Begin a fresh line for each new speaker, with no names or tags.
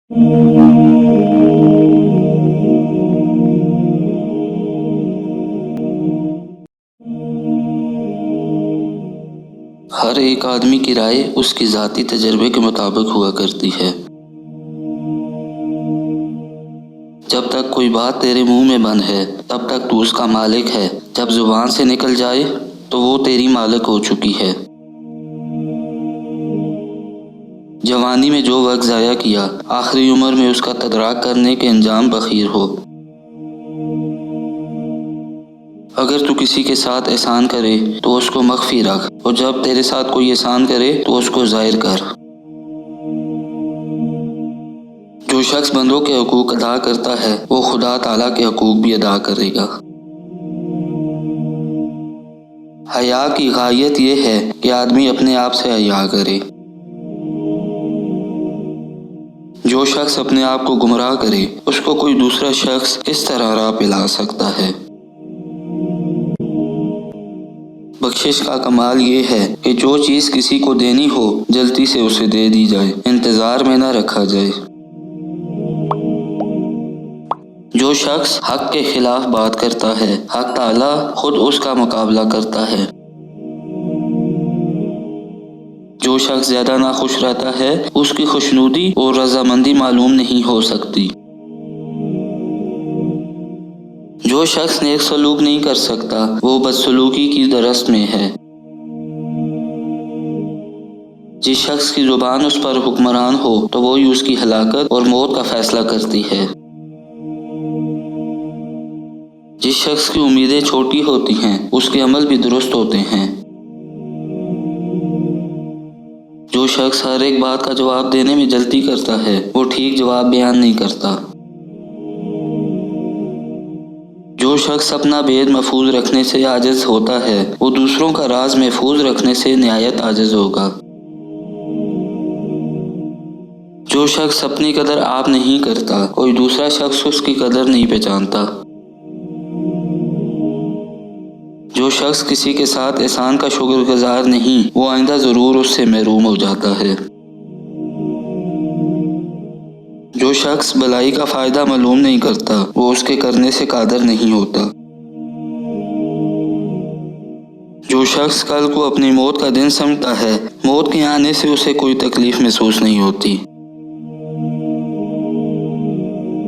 हर एक आदमी की राय उसकी ज़ाती तजर्बे के मुताबिक हुआ करती है। जब तक कोई बात तेरे मुंह में बंद है तब तक तू उसका मालिक है। जब जुबान से निकल जाए तो वो तेरी मालिक हो चुकी है। जवानी में जो वक्त ज़ाया किया, आखिरी उम्र में उसका तदराक करने के अंजाम बखीर हो। अगर तू किसी के साथ एहसान करे तो उसको मख्फी रख, और जब तेरे साथ कोई एहसान करे तो उसको ज़ाहिर कर। जो शख्स बंदों के हकूक़ अदा करता है वो खुदा ताला के हकूक़ भी अदा करेगा। हया की गायत ये है कि आदमी अपने आप से हया करे। जो शख्स अपने आप को गुमराह करे उसको कोई दूसरा शख्स इस तरह राह पे ला सकता है। बख्शिश का कमाल ये है कि जो चीज़ किसी को देनी हो जल्दी से उसे दे दी जाए, इंतज़ार में न रखा जाए। जो शख्स हक के खिलाफ बात करता है, हक ताला खुद उसका मुकाबला करता है। जो शख्स ज़्यादा नाखुश रहता है उसकी खुशनुदी और रजामंदी मालूम नहीं हो सकती। जो शख्स नेक सलूक नहीं कर सकता वो बदसलूकी की दरस्त में है। जिस शख्स की जुबान उस पर हुक्मरान हो तो वही उसकी हलाकत और मौत का फैसला करती है। जिस शख्स की उम्मीदें छोटी होती हैं उसके अमल भी दुरुस्त होते हैं। जो शख्स हर एक बात का जवाब देने में जल्दी करता है वो ठीक जवाब बयान नहीं करता। जो शख्स अपना भेद महफूज रखने से आजिज होता है वो दूसरों का राज महफूज रखने से निहायत आजिज होगा। जो शख्स अपनी कदर आप नहीं करता कोई दूसरा शख्स उसकी कदर नहीं पहचानता। जो शख्स किसी के साथ एहसान का शुक्रगुजार नहीं वो आइंदा ज़रूर उससे महरूम हो जाता है। जो शख्स भलाई का फ़ायदा मालूम नहीं करता वो उसके करने से कादर नहीं होता। जो शख्स कल को अपनी मौत का दिन समझता है, मौत के आने से उसे कोई तकलीफ महसूस नहीं होती।